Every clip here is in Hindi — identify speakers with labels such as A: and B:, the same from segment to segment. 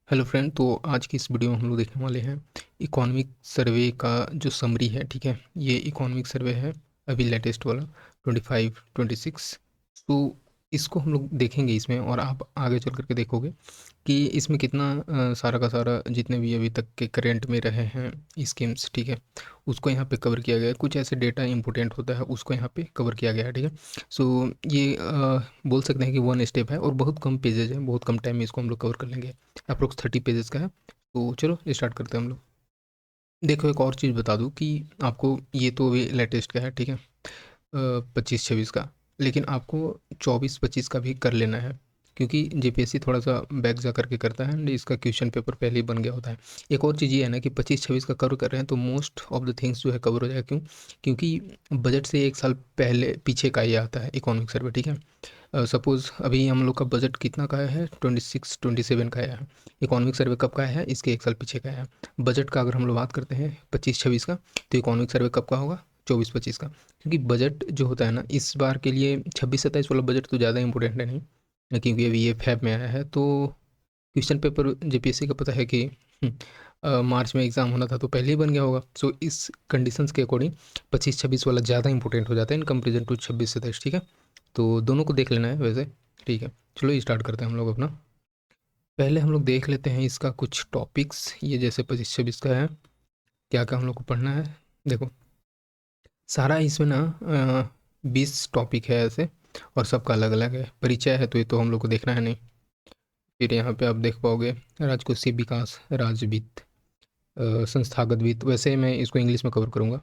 A: Hello friend. तो आज की इस वीडियो में हम लोग देखने वाले हैं इकोनॉमिक सर्वे का जो समरी है। ठीक है, ये इकोनॉमिक सर्वे है अभी लेटेस्ट वाला 25-26। तो इसको हम लोग देखेंगे इसमें, और आप आगे चल करके देखोगे कि इसमें कितना सारा का सारा जितने भी अभी तक के करेंट में रहे हैं स्कीम्स, ठीक है, उसको यहाँ पे कवर किया गया है। कुछ ऐसे डेटा इंपॉर्टेंट होता है उसको यहाँ पे कवर किया गया है। ठीक है, सो ये बोल सकते हैं कि वन स्टेप है और बहुत कम पेजेज है, बहुत कम टाइम में इसको हम लोग कवर कर लेंगे। अप्रोक्स 30 पेजेस का है। तो चलो स्टार्ट करते हैं हम लोग। देखो, एक और चीज़ बता दूँ कि आपको ये तो अभी लेटेस्ट का है, ठीक है, 25-26 का, लेकिन आपको 24-25 का भी कर लेना है, क्योंकि जेपीएससी थोड़ा सा बैक जा करके करता है एंड इसका क्वेश्चन पेपर पहले ही बन गया होता है। एक और चीज़ ये है ना कि 25-26 का कवर कर रहे हैं तो मोस्ट ऑफ द थिंग्स जो है कवर हो जाएगा। क्यों? क्योंकि बजट से एक साल पहले पीछे का ये आता है इकोनॉमिक सर्वे। ठीक है, सपोज़ अभी हम लोग का बजट कितना का है, 26-27 का आया है। इकोनॉमिक सर्वे कब का है? इसके एक साल पीछे का है। बजट का अगर हम लोग बात करते हैं 25-26 का, तो इकोनॉमिक सर्वे कब का होगा? 24-25 का। क्योंकि बजट जो होता है ना इस बार के लिए 26-27 वाला बजट तो ज़्यादा इंपॉर्टेंट है नहीं, क्योंकि अभी ये फैब में आया है। तो क्वेश्चन पेपर जेपीएससी का पता है कि मार्च में एग्ज़ाम होना था तो पहले ही बन गया होगा। सो इस कंडीशंस के अकॉर्डिंग 25-26 वाला ज़्यादा इंपॉर्टेंट हो जाता है इन कंपेरिजन टू 26-27। ठीक है, तो दोनों को देख लेना है वैसे। ठीक है, चलो स्टार्ट करते हैं हम लोग अपना। पहले हम लोग देख लेते हैं इसका कुछ टॉपिक्स, ये जैसे 25-26 का है, क्या क्या हम लोग को पढ़ना है। देखो, सारा इसमें ना 20 टॉपिक है ऐसे, और सबका अलग अलग है। परिचय है तो ये तो हम लोग को देखना है नहीं। फिर यहाँ पे आप देख पाओगे राजकोषीय विकास, राजवित्त, संस्थागत वित्त, वैसे मैं इसको इंग्लिश में कवर करूँगा।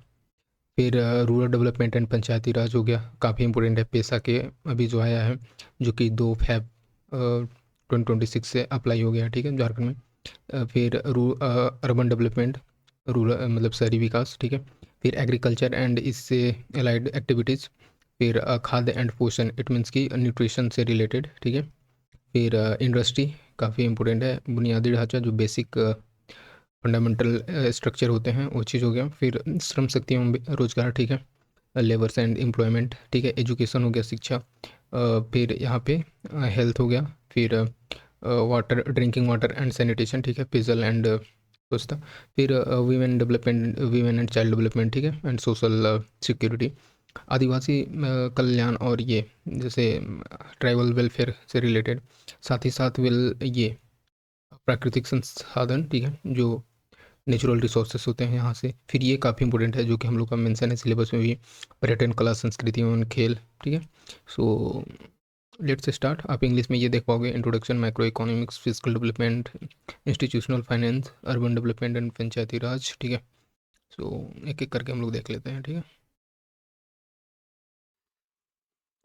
A: फिर रूरल डेवलपमेंट एंड पंचायती राज हो गया, काफ़ी इंपॉर्टेंट है, पेशा के अभी जो आया है, जो कि 2 फैब 2026 से अप्लाई हो गया है, ठीक है, झारखंड में। फिर अर्बन डेवलपमेंट, रूरल मतलब शहरी विकास, ठीक है। फिर एग्रीकल्चर एंड इससे एलाइड एक्टिविटीज़। फिर खाद्य एंड पोषण, इट मीन्स की न्यूट्रिशन से रिलेटेड, ठीक है। फिर इंडस्ट्री काफ़ी इंपॉर्टेंट है, बुनियादी ढांचा जो बेसिक फंडामेंटल स्ट्रक्चर होते हैं वो चीज़ हो गया। फिर श्रम शक्ति एवं रोजगार, ठीक है, लेबर्स एंड एम्प्लॉयमेंट, ठीक है, एजुकेशन हो गया, शिक्षा। फिर यहाँ पे हेल्थ हो गया। फिर water, drinking water and sanitation, ठीक है, पेयजल एंड स्वच्छता। फिर women development, women and child development, ठीक है, एंड सोशल सिक्योरिटी, आदिवासी कल्याण, और ये जैसे ट्राइबल वेलफेयर से रिलेटेड। साथ ही साथ वेल ये प्राकृतिक संसाधन, ठीक है, जो नेचुरल रिसोर्सेस होते हैं यहाँ से। फिर ये काफ़ी इंपॉर्टेंट है जो कि हम लोग का मेंशन है सिलेबस में भी, पर्यटन, कला, संस्कृति एवं खेल, ठीक है। So let's start. आप इंग्लिश में ये देख पाओगे, introduction, micro economics, physical development, institutional finance, urban development and panchayati raj, ठीक है। सो एक एक करके हम लोग देख लेते हैं, ठीक है।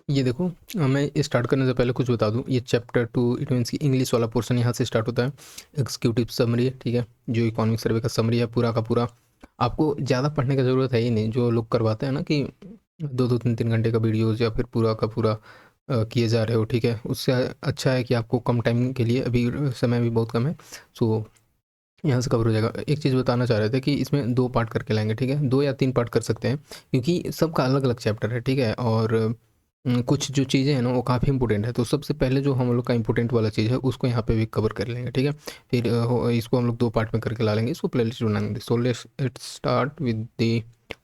A: ये देखो, मैं स्टार्ट करने से पहले कुछ बता दूं, ये चैप्टर 2 इट मीन्स की इंग्लिश वाला पोर्शन यहाँ से स्टार्ट होता है। एग्जीक्यूटिव समरी, ठीक है, जो इकोनॉमिक सर्वे का समरी है पूरा का पूरा। आपको ज़्यादा पढ़ने की ज़रूरत है ही नहीं, जो लोग करवाते हैं ना कि 2-2 3-3 घंटे का वीडियोज़ या फिर पूरा का पूरा किए जा रहे हो, ठीक है, उससे अच्छा है कि आपको कम टाइम के लिए, अभी समय भी बहुत कम है, सो यहाँ से कवर हो जाएगा। एक चीज़ बताना चाह रहे थे कि इसमें 2 पार्ट करके लाएंगे, ठीक है, 2 या 3 पार्ट कर सकते हैं, क्योंकि सबका अलग अलग चैप्टर है, ठीक है। और कुछ जो चीज़ें हैं ना वो काफ़ी इंपॉर्टेंट है, तो सबसे पहले जो हम लोग का इंपॉर्टेंट वाला चीज़ है उसको यहाँ पे भी कवर कर लेंगे, ठीक है। फिर इसको हम लोग 2 पार्ट में करके ला लेंगे, इसको प्लेलिस्ट बनाएंगे। सो let's start with the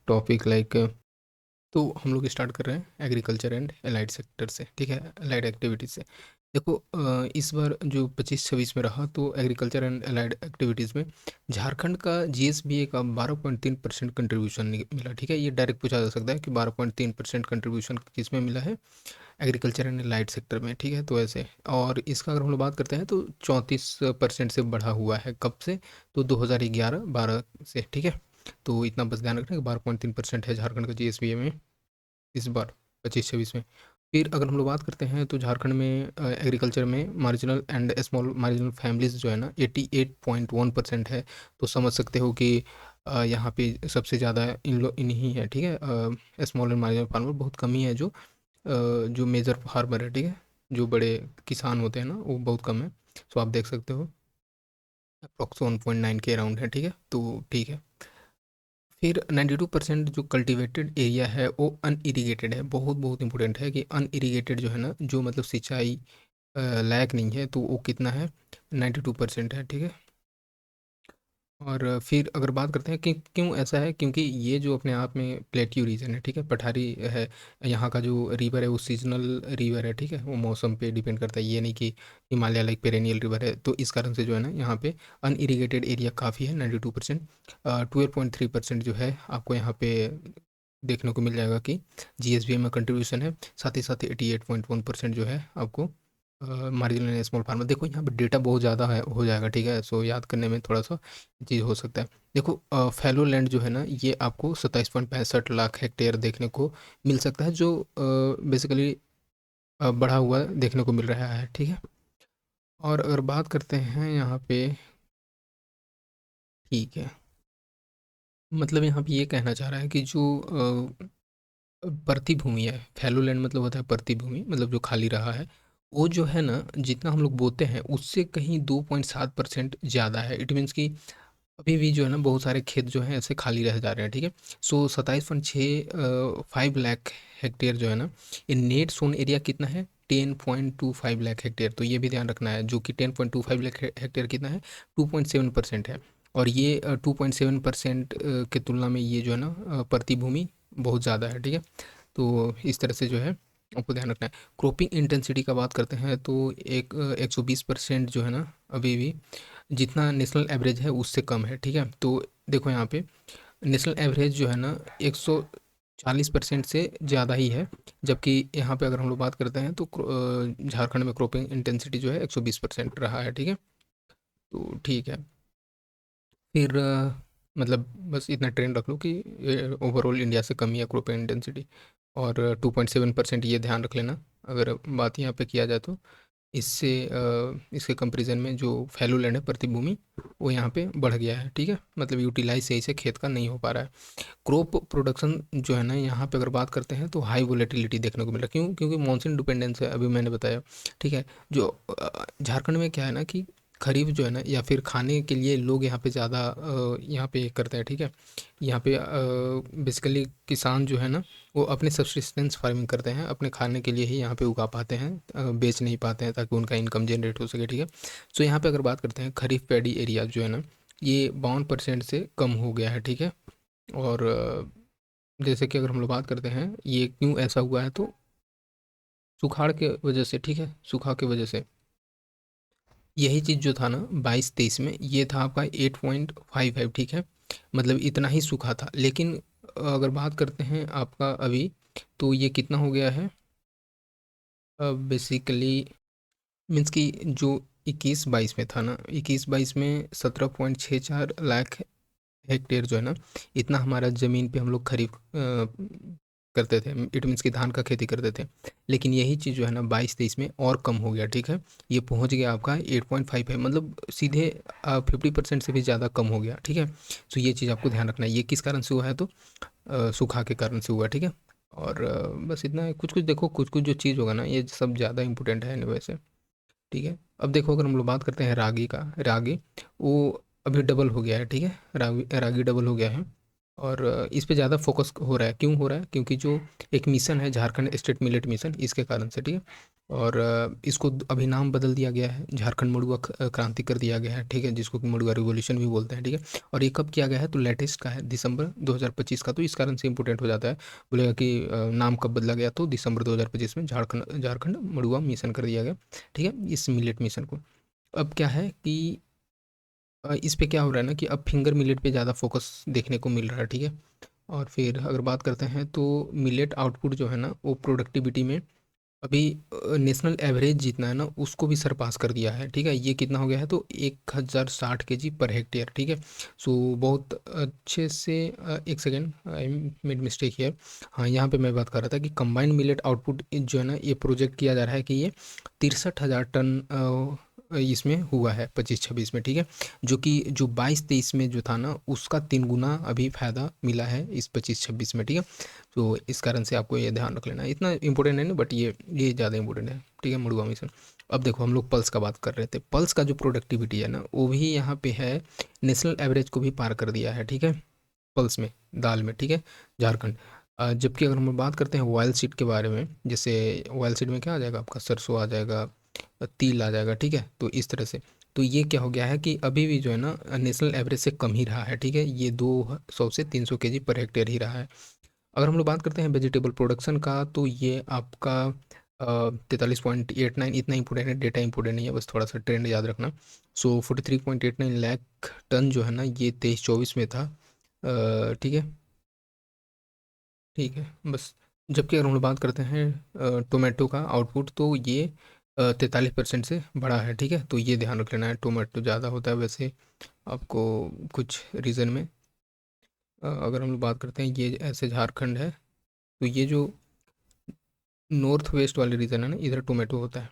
A: topic like, तो हम लोग स्टार्ट कर रहे हैं एग्रीकल्चर एंड एलाइड सेक्टर से, ठीक है, एलाइड एक्टिविटीज़ से। देखो, इस बार जो 25-26 में रहा तो एग्रीकल्चर एंड एलाइड एक्टिविटीज़ में झारखंड का जीएसबीए का 12.3% कंट्रीब्यूशन मिला, ठीक है। ये डायरेक्ट पूछा जा सकता है कि 12.3% कंट्रीब्यूशन किस में मिला है? एग्रीकल्चर एंड एलाइड सेक्टर में, ठीक है। तो ऐसे, और इसका अगर हम लोग बात करते हैं तो 34% से बढ़ा हुआ है, कब से? तो 2011-12 से, ठीक है। तो इतना बस ध्यान रखना कि 12.3% है झारखंड का जीएसबीए में इस बार 25-26 में। फिर अगर हम लोग बात करते हैं तो झारखंड में एग्रीकल्चर में marginal and small marginal families जो है ना 88.1% है। तो समझ सकते हो कि यहाँ पे सबसे ज़्यादा इन्हीं है, ठीक है। स्मॉल एंड मार्जिनल फार्मर बहुत कम ही है, जो मेजर फार्मर है, ठीक है, जो बड़े किसान होते हैं ना वो बहुत कम है। सो आप देख सकते हो अप्रॉक्स 1.9 के अराउंड है, ठीक है, तो ठीक है। फिर 92% जो कल्टीवेटेड एरिया है वो अनइरिगेटेड है। बहुत बहुत इंपॉर्टेंट है कि अनइरिगेटेड जो है ना, जो मतलब सिंचाई लायक नहीं है, तो वो कितना है, 92% है, ठीक है। और फिर अगर बात करते हैं कि क्यों ऐसा है, क्योंकि ये जो अपने आप में प्लेट्यू रीजन है, ठीक है, पठारी है। यहाँ का जो रिवर है वो सीजनल रिवर है, ठीक है, वो मौसम पे डिपेंड करता है, ये नहीं कि हिमालय लाइक पेरेनियल रिवर है। तो इस कारण से जो है ना यहाँ पे अनइरिगेटेड एरिया काफ़ी है, 92%। 12.3% जो है आपको यहाँ पे देखने को मिल जाएगा कि जीएसबीएम में कंट्रीब्यूशन है। साथ ही साथ 88.1% जो है आपको मार्जिनल एंड स्मॉल फार्मर। देखो यहाँ पे डेटा बहुत ज़्यादा है, हो जाएगा, ठीक है, सो याद करने में थोड़ा सा चीज़ हो सकता है। देखो फैलो लैंड जो है ना, ये आपको 27.65 लाख हेक्टेयर देखने को मिल सकता है, जो बेसिकली बढ़ा हुआ देखने को मिल रहा है, ठीक है। और अगर बात करते हैं यहाँ पे, ठीक है, मतलब यहाँ पे ये कहना चाह रहा है कि जो परती भूमि है, फैलो लैंड मतलब होता है परती भूमि, मतलब जो खाली रहा है, वो जो है ना जितना हम लोग बोते हैं उससे कहीं 2.7% ज़्यादा है। इट मीन्स कि अभी भी जो है ना बहुत सारे खेत जो हैं ऐसे खाली रह जा रहे हैं, ठीक है। सो 27.65 लाख हेक्टेयर जो है ना, ये नेट सोन एरिया कितना है, 10.25 लाख हेक्टेयर। तो ये भी ध्यान रखना है, जो कि 10.25 लाख हेक्टेयर कितना है, 2.7% है। और ये 2.7% के तुलना में ये जो है ना प्रति भूमि बहुत ज़्यादा है, ठीक है। तो इस तरह से जो है आपको ध्यान रखना है। क्रॉपिंग इंटेंसिटी का बात करते हैं तो 120% जो है ना अभी भी जितना नेशनल एवरेज है उससे कम है, ठीक है। तो देखो यहाँ पे नेशनल एवरेज जो है ना 140% से ज़्यादा ही है, जबकि यहाँ पे अगर हम लोग बात करते हैं तो झारखंड में क्रॉपिंग इंटेंसिटी जो है 120% रहा है, ठीक है। तो ठीक है, फिर मतलब बस इतना ट्रेंड रख लो कि ओवरऑल इंडिया से कम ही है क्रॉपिंग इंटेंसिटी। और 2.7% ये ध्यान रख लेना अगर बात यहाँ पे किया जाए तो। इससे इसके कंपैरिजन में जो फैलो लैंड है प्रतिभूमि, वो यहाँ पे बढ़ गया है, ठीक है, मतलब यूटिलाइज सही से खेत का नहीं हो पा रहा है। क्रॉप प्रोडक्शन जो है ना यहाँ पे अगर बात करते हैं तो हाई वोलेटिलिटी देखने को मिल रहा है। क्यों? क्योंकि मानसून डिपेंडेंस है, अभी मैंने बताया, ठीक है। जो झारखंड में क्या है ना कि खरीफ जो है ना या फिर खाने के लिए लोग यहाँ पे ज़्यादा यहाँ पे करते हैं, ठीक है। यहाँ पे बेसिकली किसान जो है ना वो अपने सब्सिस्टेंस फार्मिंग करते हैं, अपने खाने के लिए ही यहाँ पे उगा पाते हैं, बेच नहीं पाते हैं ताकि उनका इनकम जनरेट हो सके, ठीक है। सो यहाँ पे अगर बात करते हैं खरीफ पैडी एरिया जो है ना, ये 52% से कम हो गया है, ठीक है। और जैसे कि अगर हम लोग बात करते हैं ये क्यों ऐसा हुआ है, तो सुखाड़ के वजह से, ठीक है, सूखा के वजह से। यही चीज़ जो था ना 22-23 में ये था आपका 8.55, ठीक है, मतलब इतना ही सूखा था। लेकिन अगर बात करते हैं आपका अभी, तो ये कितना हो गया है बेसिकली, मीन्स कि जो 21-22 में था ना, 21-22 में 17.64 लाख हेक्टेयर जो है ना, इतना हमारा ज़मीन पे हम लोग खरीफ करते थे, इट मीन्स कि धान का खेती करते थे। लेकिन यही चीज़ जो है ना 22-23 में और कम हो गया, ठीक है। ये पहुंच गया आपका 8.5 है, मतलब सीधे 50% से भी ज़्यादा कम हो गया, ठीक है। तो ये चीज़ आपको ध्यान रखना है, ये किस कारण से हुआ है, तो सूखा के कारण से हुआ, ठीक है। और बस इतना है। कुछ कुछ देखो, कुछ कुछ जो चीज़ होगा ना ये सब ज़्यादा इंपॉर्टेंट है वैसे, ठीक है। अब देखो अगर हम लोग बात करते हैं रागी का, रागी वो अभी डबल हो गया है, ठीक है, रागी रागी डबल हो गया है। और इस पे ज़्यादा फोकस हो रहा है। क्यों हो रहा है? क्योंकि जो एक मिशन है झारखंड स्टेट मिलेट मिशन, इसके कारण से, ठीक है। और इसको अभी नाम बदल दिया गया है, झारखंड मड़ुआ क्रांति कर दिया गया है, ठीक है, जिसको कि मड़ुआ रिवॉल्यूशन भी बोलते हैं, ठीक है। और ये कब किया गया है, तो लेटेस्ट का है दिसंबर 2025 का, तो इस कारण से इंपॉर्टेंट हो जाता है। बोलेगा कि नाम कब बदला गया, तो दिसंबर 2025 में झारखंड झारखंड मड़ुआ मिशन कर दिया गया, ठीक है, इस मिलेट मिशन को। अब क्या है कि इस पे क्या हो रहा है ना कि अब फिंगर मिलेट पे ज़्यादा फोकस देखने को मिल रहा है, ठीक है। और फिर अगर बात करते हैं तो मिलेट आउटपुट जो है ना वो प्रोडक्टिविटी में अभी नेशनल एवरेज जितना है ना उसको भी सरपास कर दिया है, ठीक है। ये कितना हो गया है, तो 1060 kg पर हेक्टेयर, ठीक है। सो बहुत अच्छे से एक second, I made mistake here. हाँ, यहाँ पे मैं बात कर रहा था कि कंबाइंड मिलेट आउटपुट जो है ना ये प्रोजेक्ट किया जा रहा है कि ये 63,000 टन इसमें हुआ है 25-26 में, ठीक है। जो कि जो 22-23 में जो था ना उसका 3 गुना अभी फ़ायदा मिला है इस 25-26 में, ठीक है। तो इस कारण से आपको ये ध्यान रख लेना है, इतना इंपॉर्टेंट है ना, बट ये ज़्यादा इंपॉर्टेंट है, ठीक है, मड़ुआ मिशन। अब देखो हम लोग पल्स का बात कर रहे थे, पल्स का जो प्रोडक्टिविटी है ना वो भी यहाँ पे है, नेशनल एवरेज को भी पार कर दिया है, ठीक है, पल्स में, दाल में, ठीक है, झारखंड। जबकि अगर हम बात करते हैं ऑयल सीड के बारे में, जैसे ऑयल सीड में क्या आ जाएगा आपका, सरसों आ जाएगा, तिल आ जाएगा, ठीक है। तो इस तरह से तो ये क्या हो गया है कि अभी भी जो है ना नेशनल एवरेज से कम ही रहा है, ठीक है। ये 200 से 300 केजी पर हेक्टेयर ही रहा है। अगर हम लोग बात करते हैं वेजिटेबल प्रोडक्शन का, तो ये आपका 43.89 इतना इंपॉर्टेंट है, डेटा इंपॉर्टेंट नहीं है, बस थोड़ा सा ट्रेंड याद रखना। सो 43.89 लाख टन जो है ना ये 23-24 में था, ठीक है, ठीक है बस। जबकि अगर हम लोग बात करते हैं टोमेटो का आउटपुट, तो ये 43% से बढ़ा है, ठीक है। तो ये ध्यान रख लेना है, टोमेटो ज़्यादा होता है वैसे आपको कुछ रीज़न में। अगर हम लोग बात करते हैं, ये ऐसे झारखंड है, तो ये जो नॉर्थ वेस्ट वाले रीजन है ना, इधर टोमेटो होता है।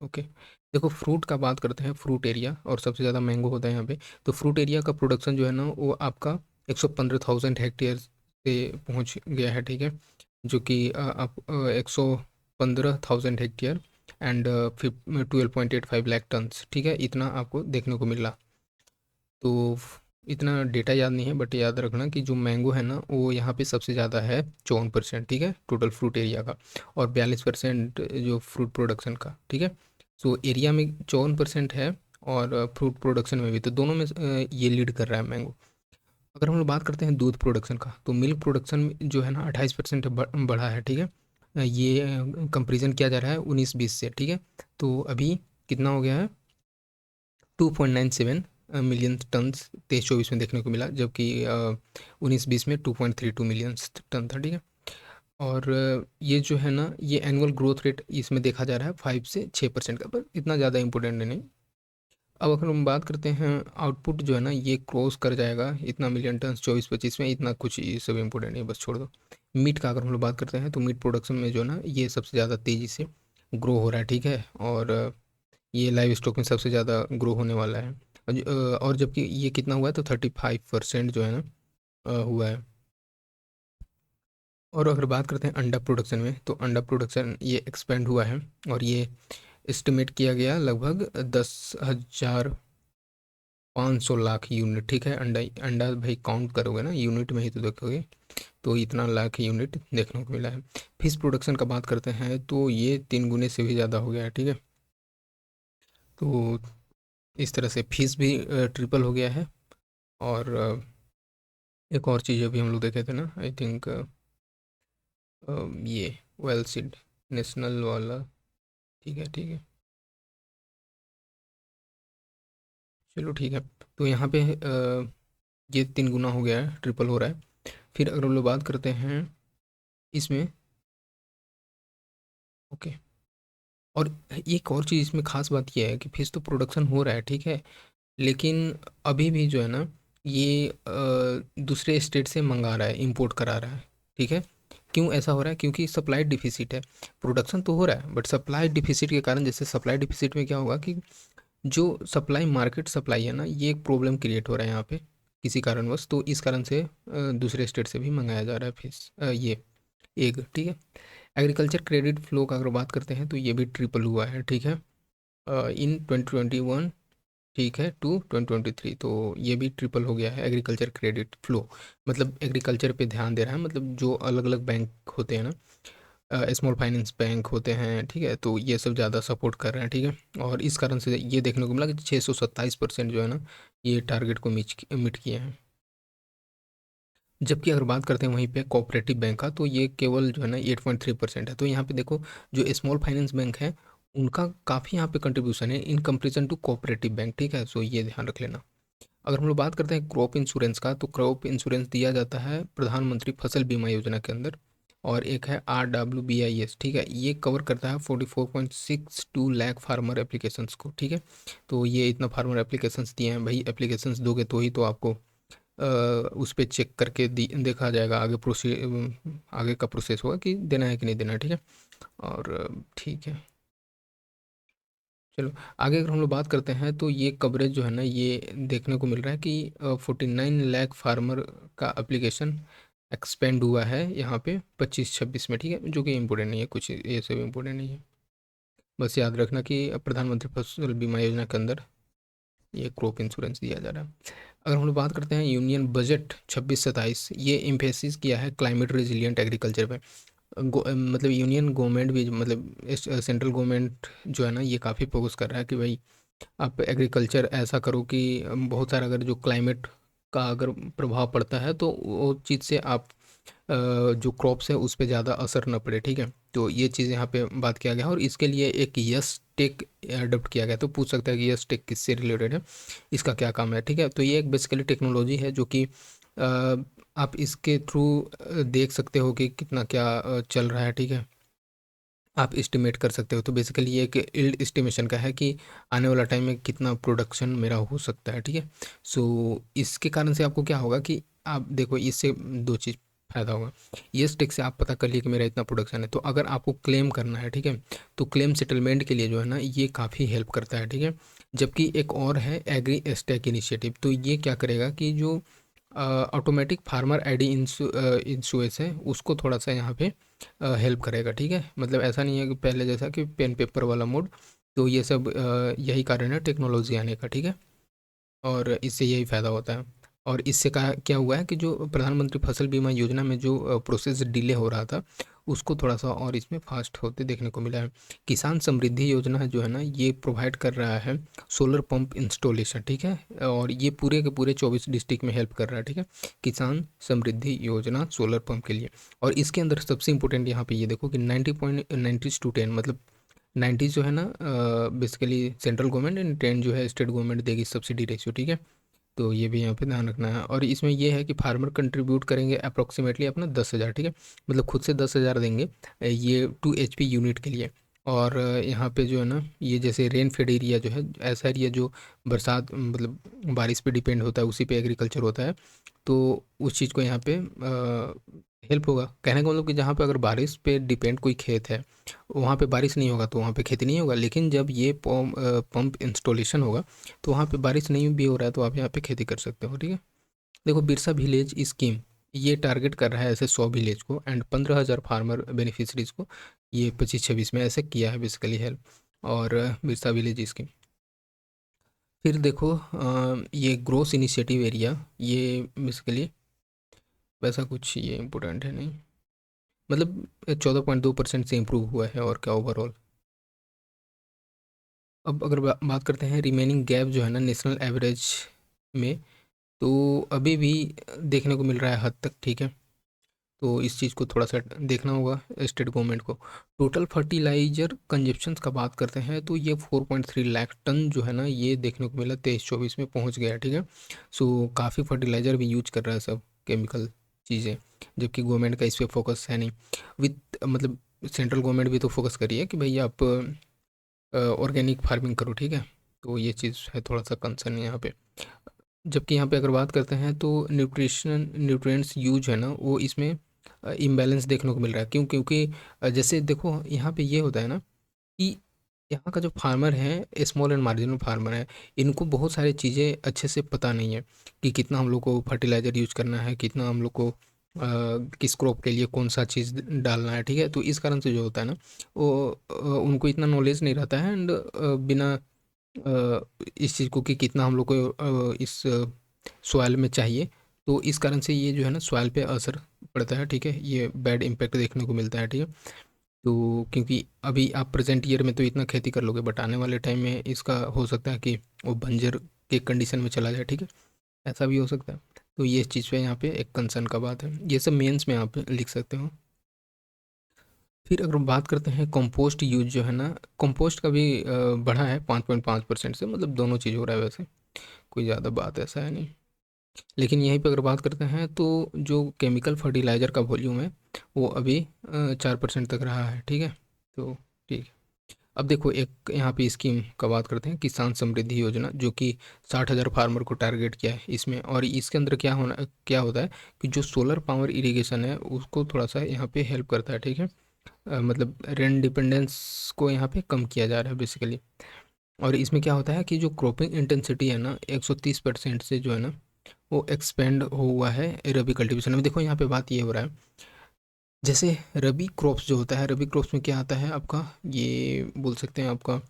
A: ओके, देखो फ्रूट का बात करते हैं, फ्रूट एरिया, और सबसे ज़्यादा मैंगो होता है यहाँ पे। तो फ्रूट एरिया का प्रोडक्शन जो है ना वो आपका 115,000 हेक्टेयर से पहुँच गया है, ठीक है। जो कि आप 115,000 हेक्टेयर एंड 12.85 लाख टन्स, ठीक है, इतना आपको देखने को मिला। तो इतना डेटा याद नहीं है, बट याद रखना कि जो मैंगो है ना वो यहाँ पे सबसे ज़्यादा है, 54%, ठीक है, टोटल फ्रूट एरिया का, और 42% जो फ्रूट प्रोडक्शन का, ठीक है। सो एरिया में 54% है, और फ्रूट प्रोडक्शन में भी, तो दोनों में ये लीड कर रहा है मैंगो। अगर हम लोग बात करते हैं दूध प्रोडक्शन का, तो मिल्क प्रोडक्शन जो है ना 28% बढ़ा है, ठीक है। ये कंपेरिजन किया जा रहा है 19-20 से, ठीक है। तो अभी कितना हो गया है, 2.97 मिलियन टन्स 23-24 में देखने को मिला, जबकि 19-20 में 2.32 मिलियन टन था, ठीक है। और ये जो है ना ये एनुअल ग्रोथ रेट इसमें देखा जा रहा है 5 से 6% का, पर इतना ज़्यादा इंपॉर्टेंट नहीं। अब अगर हम बात करते हैं आउटपुट जो है ना ये क्रॉस कर जाएगा इतना मिलियन टन 24-25 में, इतना कुछ ये सब इंपॉर्टेंट नहीं है, बस छोड़ दो। मीट का अगर हम लोग बात करते हैं, तो मीट प्रोडक्शन में जो है ना ये सबसे ज़्यादा तेज़ी से ग्रो हो रहा है, ठीक है। और ये लाइव स्टॉक में सबसे ज़्यादा ग्रो होने वाला है। और जबकि ये कितना हुआ है, तो 35% जो है ना हुआ है। और अगर बात करते हैं अंडा प्रोडक्शन में, तो अंडा प्रोडक्शन ये एक्सपेंड हुआ है, और ये एस्टिमेट किया गया लगभग 10,500 लाख यूनिट, ठीक है। अंडा अंडा भाई काउंट करोगे ना यूनिट में ही तो देखोगे, तो इतना लाख यूनिट देखने को मिला है। फिश प्रोडक्शन का बात करते हैं, तो ये 3 गुने से भी ज़्यादा हो गया है, ठीक है। तो इस तरह से फिश भी ट्रिपल हो गया है। और एक और चीज़ अभी हम लोग देखे थे ना, आई थिंक ये वेल सीड नेशनल वाला, ठीक है, ठीक है, चलो ठीक है। तो यहाँ पे ये 3 गुना हो गया है, ट्रिपल हो रहा है। फिर अगर हम लोग बात करते हैं इसमें, ओके, और एक और चीज़ इसमें खास बात यह है कि फिश तो प्रोडक्शन हो रहा है, ठीक है, लेकिन अभी भी जो है ना ये दूसरे स्टेट से मंगा रहा है, इंपोर्ट करा रहा है, ठीक है। क्यों ऐसा हो रहा है, क्योंकि सप्लाई डिफिसिट है। प्रोडक्शन तो हो रहा है, बट सप्लाई डिफिसिट के कारण, जैसे सप्लाई डिफिसिट में क्या होगा कि जो सप्लाई, मार्केट सप्लाई है ना, ये एक प्रॉब्लम क्रिएट हो रहा है यहाँ पे किसी कारणवश, तो इस कारण से दूसरे स्टेट से भी मंगाया जा रहा है फिश, ये एग, ठीक है। एग्रीकल्चर क्रेडिट फ्लो का अगर बात करते हैं, तो ये भी ट्रिपल हुआ है, ठीक है, इन 2021, ठीक है, टू 2023, तो ये भी ट्रिपल हो गया है एग्रीकल्चर क्रेडिट फ्लो। मतलब एग्रीकल्चर पे ध्यान दे रहा है, मतलब जो अलग अलग बैंक होते हैं ना, स्मॉल फाइनेंस बैंक होते हैं, ठीक है, तो ये सब ज़्यादा सपोर्ट कर रहे हैं, ठीक है। और इस कारण से ये देखने को मिला कि 627% जो है ना ये टारगेट को मिट किए हैं। जबकि अगर बात करते हैं वहीं पे कोऑपरेटिव बैंक का, तो ये केवल जो है ना 8.3% है। तो यहाँ पे देखो जो स्मॉल फाइनेंस बैंक है उनका काफ़ी यहाँ पे कंट्रीब्यूशन है in comparison to cooperative bank, ठीक है। सो ये ध्यान रख लेना। अगर हम लोग बात करते हैं क्रॉप इंश्योरेंस का, तो क्रॉप इंश्योरेंस दिया जाता है प्रधानमंत्री फसल बीमा योजना के अंदर, और एक है RWBIS, ठीक है। ये कवर करता है 44.62 लाख फार्मर एप्लीकेशंस को, ठीक है। तो ये इतना फार्मर एप्लीकेशंस दिए हैं भाई, एप्लीकेशंस दोगे तो ही तो आपको उस पर चेक करके देखा जाएगा, आगे का प्रोसेस होगा कि देना है कि नहीं देना है, ठीक है। और ठीक है, चलो आगे अगर हम लोग बात करते हैं, तो ये कवरेज जो है ना ये देखने को मिल रहा है कि 49 लाख फार्मर का एप्लीकेशन एक्सपेंड हुआ है यहाँ पे 25-26 में, ठीक है, जो कि इम्पोर्टेंट नहीं है, कुछ ये सब इम्पोर्टेंट नहीं है। बस याद रखना कि प्रधानमंत्री फसल बीमा योजना के अंदर ये क्रॉप इंश्योरेंस दिया जा रहा है। अगर हम लोग बात करते हैं यूनियन बजट 26-27, ये इम्फेसिस किया है क्लाइमेट रेजिलियंट एग्रीकल्चर पे। मतलब यूनियन गवर्नमेंट भी, मतलब सेंट्रल गवर्नमेंट जो है ना, ये काफ़ी फोकस कर रहा है कि भाई आप एग्रीकल्चर ऐसा करो कि बहुत सारा अगर जो क्लाइमेट का अगर प्रभाव पड़ता है तो वो चीज़ से आप जो क्रॉप्स है उस पे ज़्यादा असर न पड़े, ठीक है। तो ये चीज़ यहाँ पे बात किया गया है और इसके लिए एक यस टेक अडोप्ट किया गया। तो पूछ सकता है कि यस टेक किससे रिलेटेड है, इसका क्या काम है, ठीक है। तो ये एक बेसिकली टेक्नोलॉजी है जो कि आप इसके थ्रू देख सकते हो कि कितना क्या चल रहा है, ठीक है। आप एस्टिमेट कर सकते हो। तो बेसिकली ये एक यील्ड एस्टिमेशन का है कि आने वाला टाइम में कितना प्रोडक्शन मेरा हो सकता है, ठीक है। सो इसके कारण से आपको क्या होगा कि आप देखो, इससे दो चीज़ फ़ायदा होगा। ये स्टेक से आप पता कर लिए कि मेरा इतना प्रोडक्शन है, तो अगर आपको क्लेम करना है, ठीक है, तो क्लेम सेटलमेंट के लिए जो है ना, ये काफ़ी हेल्प करता है, ठीक है। जबकि एक और है एग्री स्टैक इनिशिएटिव। तो ये क्या करेगा कि जो ऑटोमेटिक फार्मर आईडी इंश्योरेंस है उसको थोड़ा सा यहाँ पे हेल्प करेगा, ठीक है। मतलब ऐसा नहीं है कि पहले जैसा कि पेन पेपर वाला मोड। तो ये सब यही कारण है टेक्नोलॉजी आने का, ठीक है। और इससे यही फ़ायदा होता है। और इससे क्या हुआ है कि जो प्रधानमंत्री फसल बीमा योजना में जो प्रोसेस डिले हो रहा था, उसको थोड़ा सा और इसमें फास्ट होते देखने को मिला है। किसान समृद्धि योजना जो है ना, ये प्रोवाइड कर रहा है सोलर पंप इंस्टॉलेशन, ठीक है। और ये पूरे के पूरे 24 डिस्ट्रिक्ट में हेल्प कर रहा है, ठीक है। किसान समृद्धि योजना सोलर पंप के लिए। और इसके अंदर सबसे इंपॉर्टेंट यहाँ पे ये देखो कि 90.90 मतलब 90 जो है ना बेसिकली सेंट्रल गवर्नमेंट एंड 10 जो है स्टेट गवर्नमेंट देगी सब्सिडी रेशियो, ठीक है। तो ये भी यहाँ पे ध्यान रखना है। और इसमें ये है कि फार्मर कंट्रीब्यूट करेंगे अप्रोक्सीमेटली अपना 10,000, ठीक है। मतलब खुद से 10,000 देंगे ये 2 HP यूनिट के लिए। और यहाँ पे जो है ना, ये जैसे रेन फेड एरिया जो है, ऐसा एरिया जो बरसात मतलब बारिश पे डिपेंड होता है, उसी पे एग्रीकल्चर होता है। तो उस चीज़ को यहाँ पे हेल्प होगा। कहने का मतलब कि जहाँ पे अगर बारिश पे डिपेंड कोई खेत है, वहाँ पे बारिश नहीं होगा तो वहाँ पे खेती नहीं होगा। लेकिन जब ये पंप इंस्टॉलेशन होगा तो वहाँ पे बारिश नहीं भी हो रहा है तो आप यहाँ पे खेती कर सकते हो, ठीक है। देखो, बिरसा विलेज स्कीम ये टारगेट कर रहा है ऐसे 100 विलेज को एंड 15,000 फार्मर बेनिफिशरीज को। ये 25-26 में ऐसे किया है बेसिकली हेल्प। और बिरसा विलेज स्कीम। फिर देखो ये ग्रोस इनिशिएटिव एरिया, ये बेसिकली वैसा कुछ ये इम्पोर्टेंट है नहीं। मतलब 14.2% से इम्प्रूव हुआ है और क्या ओवरऑल। अब अगर बात करते हैं रिमेनिंग गैप जो है ना नेशनल एवरेज में, तो अभी भी देखने को मिल रहा है हद तक, ठीक है। तो इस चीज़ को थोड़ा सा देखना होगा स्टेट गवर्नमेंट को। टोटल फर्टिलाइजर कंजप्शन का बात करते हैं तो ये 4.3 लाख टन जो है ना, ये देखने को मिला 23-24 में पहुंच गया है, ठीक है। सो काफ़ी फर्टिलाइज़र भी यूज कर रहा है सब केमिकल चीज़ें, जबकि गवर्नमेंट का इस पर फोकस है नहीं। विथ मतलब सेंट्रल गवर्नमेंट भी तो फोकस करिए कि भाई आप ऑर्गेनिक फार्मिंग करो, ठीक है। तो ये चीज़ है थोड़ा सा कंसर्न यहाँ पे। जबकि यहाँ पे अगर बात करते हैं तो न्यूट्रिएंट्स यूज है ना, वो इसमें इम्बैलेंस देखने को मिल रहा है। क्यों? क्योंकि जैसे देखो यहाँ पे ये होता है ना कि यहाँ का जो फार्मर है, स्मॉल एंड मार्जिनल फार्मर है, इनको बहुत सारी चीज़ें अच्छे से पता नहीं है कि कितना हम लोग को फर्टिलाइज़र यूज करना है, कितना हम लोग को किस क्रॉप के लिए कौन सा चीज़ डालना है, ठीक है। तो इस कारण से जो होता है ना, वो उनको इतना नॉलेज नहीं रहता है। एंड बिना इस चीज़ को कि कितना हम लोग को इस सॉइल में चाहिए, तो इस कारण से ये जो है ना सॉइल पे असर पड़ता है, ठीक है। ये बैड इम्पैक्ट देखने को मिलता है, ठीक है। तो क्योंकि अभी आप प्रेजेंट ईयर में तो इतना खेती कर लोगे, बट आने वाले टाइम में इसका हो सकता है कि वो बंजर के कंडीशन में चला जाए, ठीक है। ऐसा भी हो सकता है। तो ये चीज़ पे यहाँ पे एक कंसर्न का बात है। ये सब मेंस में आप लिख सकते हो। फिर अगर बात करते हैं कंपोस्ट यूज जो है ना, कंपोस्ट का भी बढ़ा है 5.5% से। मतलब दोनों चीज़ हो रहा है वैसे, कोई ज़्यादा बात ऐसा है नहीं। लेकिन यहीं पे अगर बात करते हैं तो जो केमिकल फर्टिलाइज़र का वॉल्यूम है वो अभी 4% तक रहा है, ठीक है। तो ठीक है। अब देखो एक यहाँ पे स्कीम का बात करते हैं, किसान समृद्धि योजना, जो कि 60,000 फार्मर को टारगेट किया है इसमें। और इसके अंदर क्या होता है कि जो सोलर पावर इरिगेशन है उसको थोड़ा सा यहाँ पे हेल्प करता है, ठीक है। मतलब रेन डिपेंडेंस को यहाँ पे कम किया जा रहा है बेसिकली। और इसमें क्या होता है कि जो क्रॉपिंग इंटेंसिटी है ना, 130% से जो है ना, वो एक्सपेंड हुआ है रबी कल्टीवेशन में। देखो यहाँ पे बात ये हो रहा है, जैसे रबी क्रॉप्स जो होता है, रबी क्रॉप्स में क्या आता है आपका, ये बोल सकते हैं आपका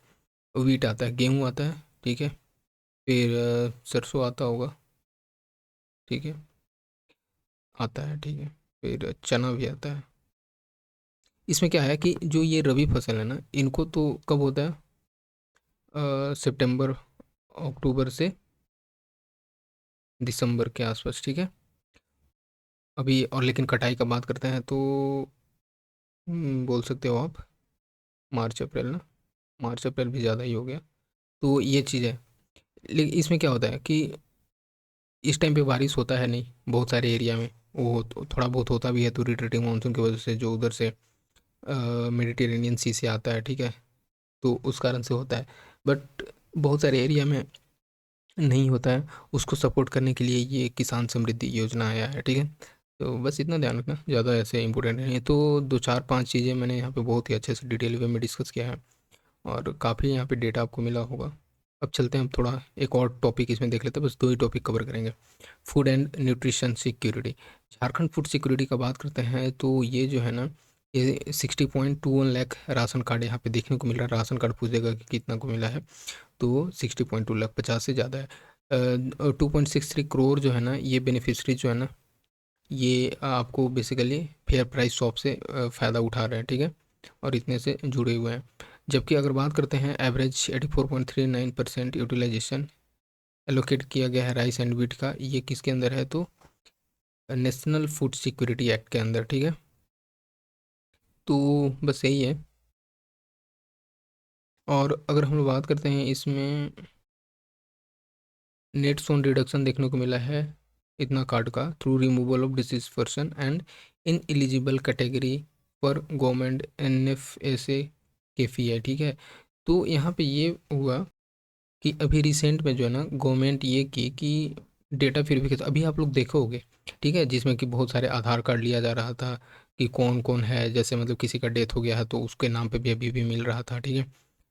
A: वीट आता है, गेहूँ आता है, ठीक है। फिर सरसों आता होगा, ठीक है, आता है, ठीक है। फिर चना भी आता है, इसमें क्या है कि जो ये रबी फसल है ना, इनको तो कब होता है, सितंबर अक्टूबर से दिसंबर के आसपास, ठीक है। अभी और लेकिन कटाई का बात करते हैं तो बोल सकते हो आप मार्च अप्रैल ना, मार्च अप्रैल भी ज़्यादा ही हो गया। तो ये चीज़ है। लेकिन इसमें क्या होता है कि इस टाइम पे बारिश होता है नहीं बहुत सारे एरिया में, वो तो थोड़ा बहुत होता भी है तो रिट्रेटिंग मानसून की वजह से जो उधर से मेडिटेरेनियन सी से आता है, ठीक है, तो उस कारण से होता है। बट बहुत सारे एरिया में नहीं होता है, उसको सपोर्ट करने के लिए ये किसान समृद्धि योजना आया है, ठीक है। तो बस इतना ध्यान रखना, ज़्यादा ऐसे इंपॉर्टेंट नहीं है। तो दो चार पांच चीज़ें मैंने यहाँ पे बहुत ही अच्छे से डिटेल वे में डिस्कस किया है और काफ़ी यहाँ पे डेटा आपको मिला होगा। अब चलते हैं, हम थोड़ा एक और टॉपिक इसमें देख लेते हैं, बस दो ही टॉपिक कवर करेंगे। Food and nutrition security. Jharkhand food security का बात करते हैं तो ये जो है ना, ये 60.21 लाख राशन कार्ड यहाँ पे देखने को मिल रहा है। राशन कार्ड पूछेगा कि कितना को मिला है, तो 60.2 लाख, 50 से ज़्यादा है। 2.63 करोड़ जो है ना, ये बेनिफिशरी जो है ना, ये आपको बेसिकली फेयर प्राइस शॉप से फ़ायदा उठा रहे हैं, ठीक है, और इतने से जुड़े हुए हैं। जबकि अगर बात करते हैं एवरेज 84.39% यूटिलाइजेशन एलोकेट किया गया है राइस एंड वीट का, ये किसके अंदर है, तो नेशनल फूड सिक्योरिटी एक्ट के अंदर, ठीक है। तो बस यही है। और अगर हम लोग बात करते हैं इसमें नेट सोन रिडक्शन देखने को मिला है इतना कार्ड का through removal of disease person and in eligible category पर गवर्नमेंट NFSA के फी है, ठीक है। तो यहाँ पे ये हुआ कि अभी रिसेंट में जो है ना गवर्नमेंट ये की कि डेटा वेरिफिकेशन अभी आप लोग देखोगे, ठीक है, जिसमें कि बहुत सारे आधार कार्ड लिया जा रहा था कि कौन कौन है, जैसे मतलब किसी का डेथ हो गया है तो उसके नाम पे भी अभी भी मिल रहा था, ठीक है,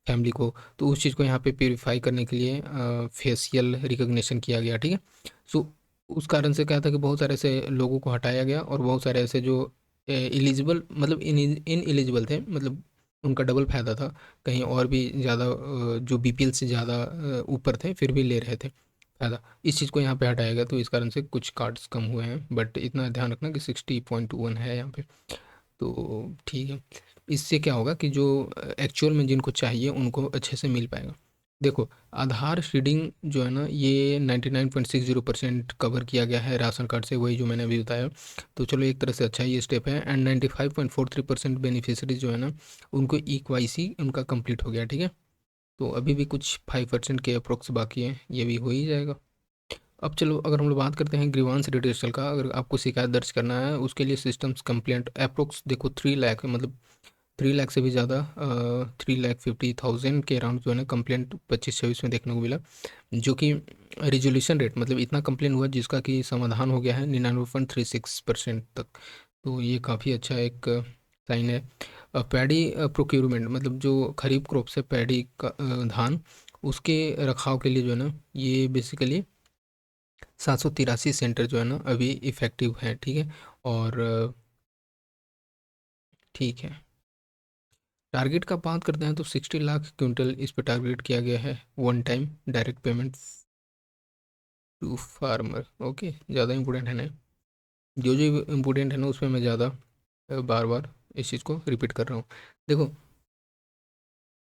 A: फैमिली को। तो उस चीज़ को यहाँ पे प्योरीफाई करने के लिए फेशियल रिकग्निशन किया गया, ठीक है। सो उस कारण से क्या था कि बहुत सारे ऐसे लोगों को हटाया गया और बहुत सारे ऐसे जो एलिजिबल मतलब इन एलिजिबल थे, मतलब उनका डबल फायदा था, कहीं और भी ज़्यादा जो BPL से ज़्यादा ऊपर थे फिर भी ले रहे थे फ़ायदा, इस चीज़ को यहाँ पे हटाया गया। तो इस कारण से कुछ कार्ड्स कम हुए हैं, बट इतना ध्यान रखना कि 60.1 है यहाँ पे, तो ठीक है। इससे क्या होगा कि जो एक्चुअल में जिनको चाहिए उनको अच्छे से मिल पाएगा। देखो, आधार सीडिंग जो है ना, ये 99.60% कवर किया गया है राशन कार्ड से, वही जो मैंने अभी बताया। तो चलो एक तरह से अच्छा ये स्टेप है। एंड 95.43% बेनिफिशरीज जो है ना, उनको EKYC उनका कंप्लीट हो गया, ठीक है। तो अभी भी कुछ 5% के अप्रोक्स बाकी है, ये भी हो ही जाएगा। अब चलो अगर हम लोग बात करते हैं ग्रीवांस रिड्रेसल का, अगर आपको शिकायत दर्ज करना है उसके लिए सिस्टम्स कंप्लेंट अप्रोक्स देखो 3 लाख है, मतलब 3 लाख से भी ज़्यादा 3,50,000 के अराउंड जो है ना कंप्लेंट 25-26 में देखने को मिला, जो कि रिजोल्यूशन रेट मतलब इतना कंप्लेंट हुआ जिसका कि समाधान हो गया है 99.36% तक। तो ये काफ़ी अच्छा एक साइन है। पैडी प्रोक्यूरमेंट मतलब जो खरीफ क्रॉप से पैडी का धान, उसके रखाव के लिए जो है ना, ये बेसिकली 783 सेंटर जो है ना अभी इफ़ेक्टिव हैं, ठीक है। और ठीक है, टारगेट का बात करते हैं तो 60 लाख क्विंटल इस पर टारगेट किया गया है, one time direct payment to farmer. Okay, ज़्यादा इंपॉर्टेंट है ना, जो जो इम्पोर्टेंट है ना उसमें मैं ज़्यादा बार बार इस चीज़ को रिपीट कर रहा हूँ। देखो,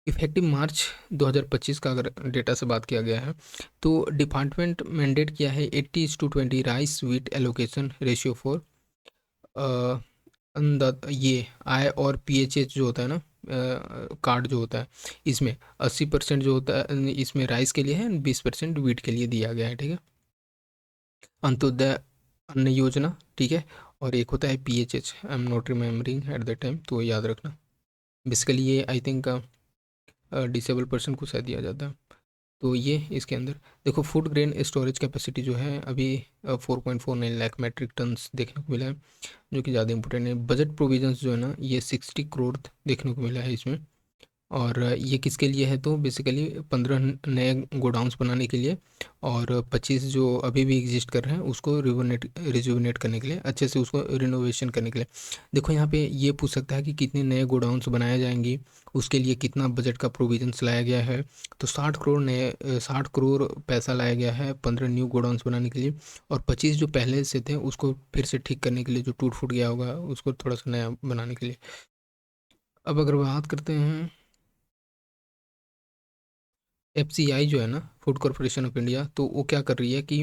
A: इफेक्टिव मार्च 2025 का अगर डेटा से बात किया गया है तो डिपार्टमेंट मैंडेट किया है 80:20 rice wheat allocation ratio for ये आई और PHH जो होता है ना, कार्ड जो होता है, इसमें 80% जो होता है इसमें राइस के लिए है, 20% वीट के लिए दिया गया है, ठीक है। अंत्योदय अन्न योजना, ठीक है। और एक होता है PHH, I am not remembering at the time, तो याद रखना। बेसिकली ये आई थिंक डिसेबल पर्सन को शायद दिया जाता है। तो ये इसके अंदर देखो, फूड ग्रेन स्टोरेज कैपेसिटी जो है अभी 4.49 लाख मैट्रिक टन्स देखने को मिला है, जो कि ज़्यादा इंपॉर्टेंट है। बजट प्रोविजंस जो है ना, ये 60 करोड़ देखने को मिला है इसमें। और ये किसके लिए है, तो बेसिकली 15 नए गोडाउंस बनाने के लिए और 25 जो अभी भी एग्जिस्ट कर रहे हैं उसको रिजुविनेट करने के लिए, अच्छे से उसको रिनोवेशन करने के लिए। देखो यहाँ पे ये पूछ सकता है कि कितने नए गोडाउंस बनाए जाएंगी, उसके लिए कितना बजट का प्रोविजंस लाया गया है। तो 60 करोड़ पैसा लाया गया है 15 न्यू गोडाउंस बनाने के लिए, और 25 जो पहले से थे उसको फिर से ठीक करने के लिए, जो टूट फूट गया होगा उसको थोड़ा सा नया बनाने के लिए। अब अगर बात करते हैं एफसीआई जो है ना, फूड कॉरपोरेशन ऑफ इंडिया, तो वो क्या कर रही है कि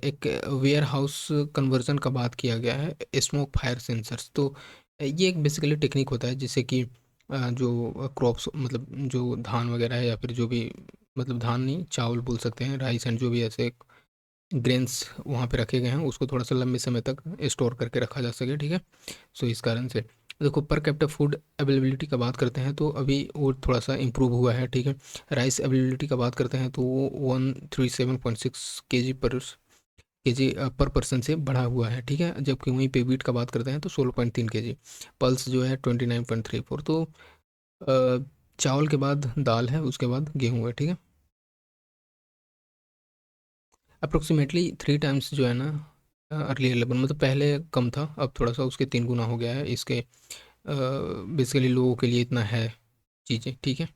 A: एक वेयर हाउस कन्वर्जन का बात किया गया है स्मोक फायर सेंसर्स। तो ये एक बेसिकली टेक्निक होता है जिससे कि जो क्रॉप्स, मतलब जो धान वगैरह है या फिर जो भी, मतलब धान नहीं, चावल बोल सकते हैं, राइस एंड जो भी ऐसे ग्रेन्स वहाँ पे रखे गए हैं, उसको थोड़ा सा लंबे समय तक स्टोर करके रखा जा सके, ठीक है। सो इस कारण से देखो, पर कैपिटा फूड अवेलेबिलिटी का बात करते हैं तो अभी वो थोड़ा सा इम्प्रूव हुआ है, ठीक है। राइस अवेलेबिलिटी का बात करते हैं तो वो 137.6 केजी पर पर्सन से बढ़ा हुआ है, ठीक है। जबकि वहीं पे वीट का बात करते हैं तो 16.3 केजी, पल्स जो है 29.34। तो चावल के बाद दाल है, उसके बाद गेहूँ है, ठीक है। अप्रोक्सीमेटली 3 टाइम्स जो है ना अर्लियर लेवल, मतलब पहले कम था, अब थोड़ा सा उसके 3 गुना हो गया है इसके। बेसिकली लोगों के लिए इतना है चीज़ें, ठीक है।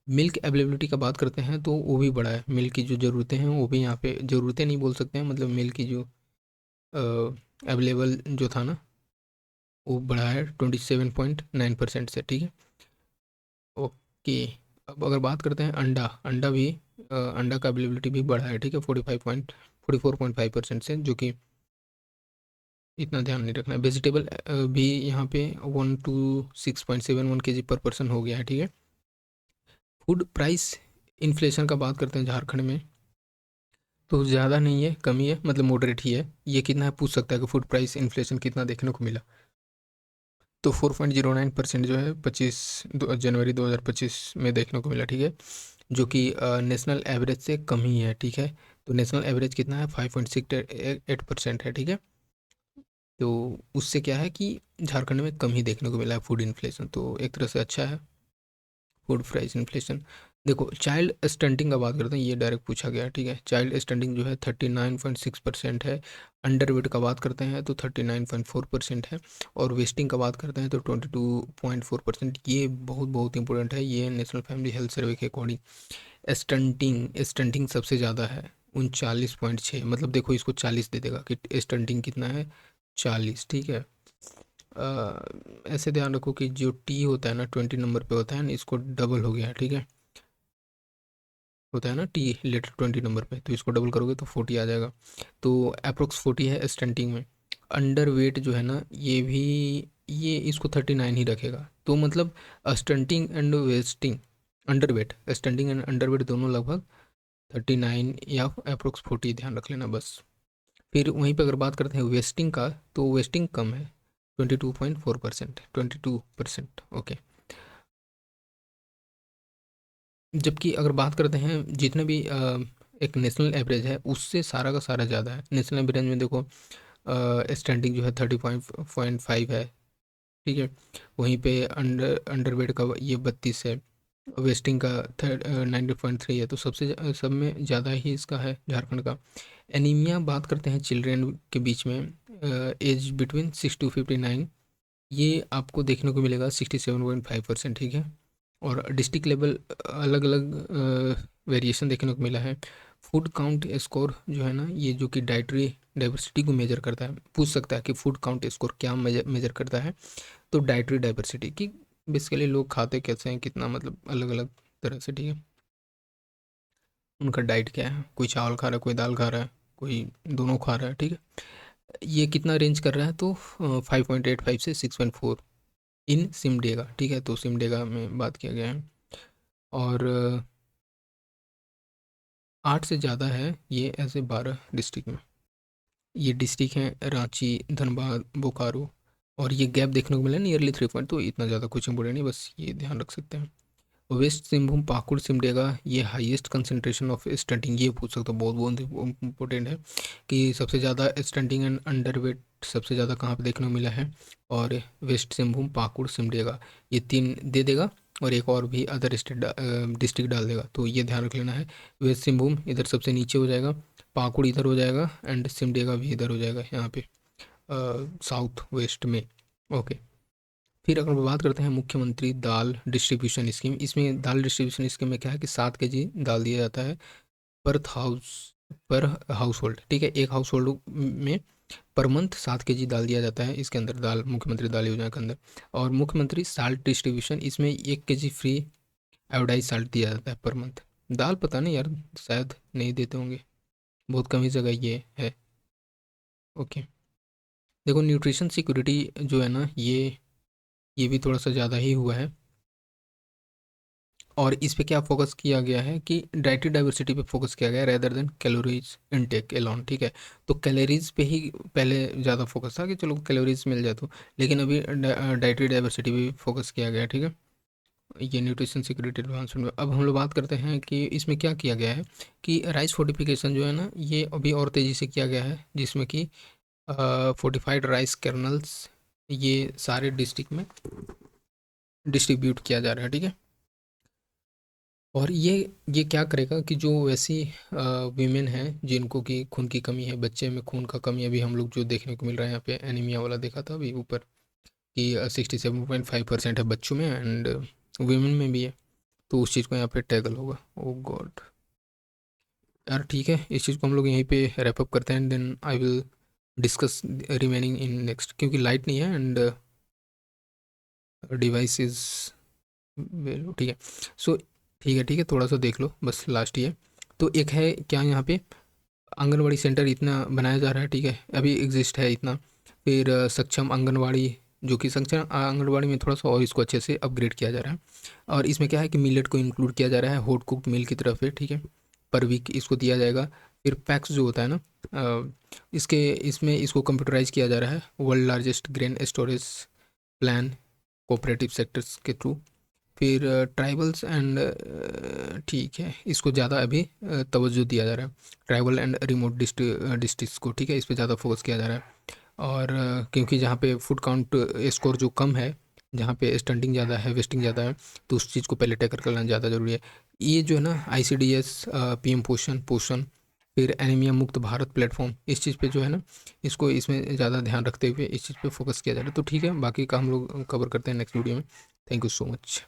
A: मिल्क अवेलेबिलिटी का बात करते हैं तो वो भी बड़ा है, मिल्क की जो ज़रूरतें हैं वो भी यहाँ पे, ज़रूरतें नहीं बोल सकते हैं, मतलब मिल्क की जो अवेलेबल जो था ना, वो बढ़ा है 27.9% से, ठीक है। ओके। अब अगर बात करते हैं अंडा, अंडा भी अंडा का अवेलेबिलिटी भी बढ़ा है, ठीक है, 44.5% से, जो कि इतना ध्यान नहीं रखना है। वेजिटेबल भी यहाँ पे 1 to 6.71 केजी पर पर्सन हो गया है, ठीक है। फूड प्राइस इन्फ्लेशन का बात करते हैं झारखंड में, तो ज़्यादा नहीं है, कमी है, मतलब मॉडरेट ही है। ये कितना है पूछ सकता है कि फूड प्राइस इन्फ्लेशन कितना देखने को मिला, तो 4.09% जो है 25 जनवरी 2025 में देखने को मिला, ठीक है। जो कि नेशनल एवरेज से कम ही है, ठीक है। तो नेशनल एवरेज कितना है, 5.68% है, ठीक है। तो उससे क्या है कि झारखंड में कम ही देखने को मिला है फूड इन्फ्लेशन, तो एक तरह से अच्छा है फूड प्राइस इन्फ्लेशन। देखो, चाइल्ड स्टंटिंग का बात करते हैं, ये डायरेक्ट पूछा गया है, ठीक है। चाइल्ड स्टंटिंग जो है 39.6% है। अंडर वेट का बात करते हैं तो 39.4% है। और वेस्टिंग का बात करते हैं तो 22.4%। ये बहुत बहुत इंपॉर्टेंट है, ये नेशनल फैमिली हेल्थ सर्वे के अकॉर्डिंग। स्टंटिंग, स्टंटिंग सबसे ज़्यादा है 39.6, मतलब देखो इसको 40 दे देगा कि स्टंटिंग कितना है, 40, ठीक है। ऐसे ध्यान रखो कि जो टी होता है ना 20 नंबर पे होता है ना, इसको डबल हो गया है, ठीक है। होता है ना टी लेटर 20 नंबर पे, तो इसको डबल करोगे तो 40 आ जाएगा। तो अप्रोक्स 40 है स्टंटिंग में। अंडर वेट जो है ना, ये भी, ये इसको 39 ही रखेगा, तो मतलब stunting and wasting, under weight, stunting and under weight दोनों लगभग 39 या अप्रोक्स 40, ध्यान रख लेना बस। फिर वहीं पे अगर बात करते हैं वेस्टिंग का, तो वेस्टिंग कम है, 22.4%, 22%, ओके। जबकि अगर बात करते हैं जितने भी एक नेशनल एवरेज है उससे सारा का सारा ज़्यादा है। नेशनल एवरेज में देखो स्टैंडिंग जो है 30.5 है, ठीक है। वहीं पे अंडरवेट का ये 32 है। वेस्टिंग का 90.3 है, तो सबसे सब में ज़्यादा ही इसका है झारखंड का। एनीमिया बात करते हैं चिल्ड्रेन के बीच में, एज बिटवीन 6 to 59, ये आपको देखने को मिलेगा 67.5%, ठीक है। और डिस्ट्रिक्ट लेवल अलग अलग वेरिएशन देखने को मिला है। फूड काउंट स्कोर जो है ना, ये जो कि डाइटरी डाइवर्सिटी को मेजर करता है, पूछ सकता है कि फूड काउंट स्कोर क्या मेजर करता है, तो डाइटरी डाइवर्सिटी की, बेसिकली लोग खाते कैसे हैं, कितना, मतलब अलग अलग तरह से, ठीक है। उनका डाइट क्या है, कोई चावल खा रहा है, कोई दाल खा रहा है, कोई दोनों खा रहा है, ठीक है। ये कितना रेंज कर रहा है, तो 5.85 से 6.4 इन सिमडेगा, ठीक है। तो सिमडेगा में बात किया गया है। और 8 से ज़्यादा है ये ऐसे 12 डिस्ट्रिक्ट में। ये डिस्ट्रिक्ट हैं रांची, धनबाद, बोकारो। और ये गैप देखने को मिला नियरली 3 पॉइंट, तो इतना ज़्यादा कुछ इंपॉर्टेंट नहीं, बस ये ध्यान रख सकते हैं। वेस्ट सिंहभूम, पाकुड़, सिमडेगा, ये हाईएस्ट कंसंट्रेशन ऑफ स्टंटिंग, ये पूछ सकते हो, बहुत बहुत इंपॉर्टेंट है कि सबसे ज़्यादा स्टंटिंग एंड अंडरवेट सबसे ज़्यादा कहाँ पे देखने को मिला है। और वेस्ट सिंहभूम, पाकुड़, सिमडेगा, ये 3 दे देगा, और एक और भी अदर स्टेट डिस्ट्रिक्ट डाल देगा, तो ये ध्यान रख लेना है। वेस्ट सिंहभूम इधर सबसे नीचे हो जाएगा, पाकुड़ इधर हो जाएगा, एंड सिमडेगा भी इधर हो जाएगा यहाँ पे साउथ वेस्ट में, ओके। फिर अगर बात करते हैं मुख्यमंत्री दाल डिस्ट्रीब्यूशन स्कीम, इसमें दाल डिस्ट्रीब्यूशन स्कीम में क्या है कि 7 केजी दाल दिया जाता है पर हाउस, पर हाउस होल्ड, ठीक है। एक हाउस होल्ड में पर मंथ 7 केजी दाल दिया जाता है इसके अंदर, दाल मुख्यमंत्री दाल योजना के अंदर। और मुख्यमंत्री साल्ट डिस्ट्रीब्यूशन, इसमें 1 केजी फ्री आयोडाइज साल्ट दिया जाता है पर मंथ। दाल पता नहीं यार, शायद नहीं देते होंगे, बहुत कम ही जगह ये है। ओके, देखो न्यूट्रिशन सिक्योरिटी जो है ना, ये भी थोड़ा सा ज़्यादा ही हुआ है। और इस पे क्या फोकस किया गया है कि डाइटरी डाइवर्सिटी पे फोकस किया गया है rather than calories intake alone, ठीक है। तो कैलोरीज पे ही पहले ज़्यादा फोकस था कि चलो कैलोरीज मिल जाए तो, लेकिन अभी डाइटरी डाइवर्सिटी पे फोकस किया गया है, ठीक है। ये न्यूट्रिशन सिक्योरिटी एडवांसमेंट में। अब हम लोग बात करते हैं कि इसमें क्या किया गया है कि राइस फोर्टिफिकेशन जो है ना, ये अभी और तेज़ी से किया गया है, जिसमें कि फोर्टिफाइड राइस कर्नल्स ये सारे डिस्ट्रिक्ट में डिस्ट्रीब्यूट किया जा रहा है, ठीक है। और ये क्या करेगा कि जो वैसी वीमेन हैं जिनको कि खून की कमी है, बच्चे में खून का कमी, अभी हम लोग जो देखने को मिल रहा है यहाँ पे एनीमिया वाला देखा था अभी ऊपर कि 67.5% है बच्चों में, एंड वीमेन में भी है। तो उस चीज़ को यहाँ पे टैकल होगा। ओ गॉड यार, ठीक है, इस चीज़ को हम लोग यहीं पे रैप अप करते हैं, and then I will discuss remaining in next, क्योंकि लाइट नहीं है एंड डिवाइस इज, ठीक है। सो ठीक है, थोड़ा सा देख लो बस, लास्ट ही है। तो एक है क्या यहाँ पे, आंगनवाड़ी सेंटर इतना बनाया जा रहा है, ठीक है, अभी एग्जिस्ट है इतना। फिर सक्षम आंगनवाड़ी, जो कि सक्षम आंगनवाड़ी में थोड़ा सा और इसको अच्छे से अपग्रेड किया जा रहा है। और इसमें क्या है कि मिलेट को इंक्लूड किया जा रहा है होट कुक्ड मील की तरफ है, ठीक है, पर वीक इसको दिया जाएगा। फिर पैक्स जो होता है ना, इसके इसमें इसको कंप्यूटराइज किया जा रहा है world largest grain storage plan cooperative sectors के थ्रू। फिर ट्राइबल्स एंड, ठीक है, इसको ज़्यादा अभी तवज्जो दिया जा रहा है, ट्राइबल एंड रिमोट डिस्ट्रिक्ट्स को, ठीक है, इस पे ज़्यादा फोकस किया जा रहा है। और क्योंकि जहाँ पे फूड काउंट स्कोर जो कम है, जहाँ पे स्टंटिंग ज़्यादा है, वेस्टिंग ज़्यादा है, तो उस चीज़ को पहले टैकल करना ज़्यादा ज़रूरी है। ये जो है ना ICDS, PM पोषण पोषण, फिर एनीमिया मुक्त भारत प्लेटफॉर्म, इस चीज़ पे जो है ना, इसको इसमें ज़्यादा ध्यान रखते हुए इस चीज़ पे फोकस किया जा रहा है। तो ठीक है, बाकी का हम लोग कवर करते हैं नेक्स्ट वीडियो में। Thank you so much.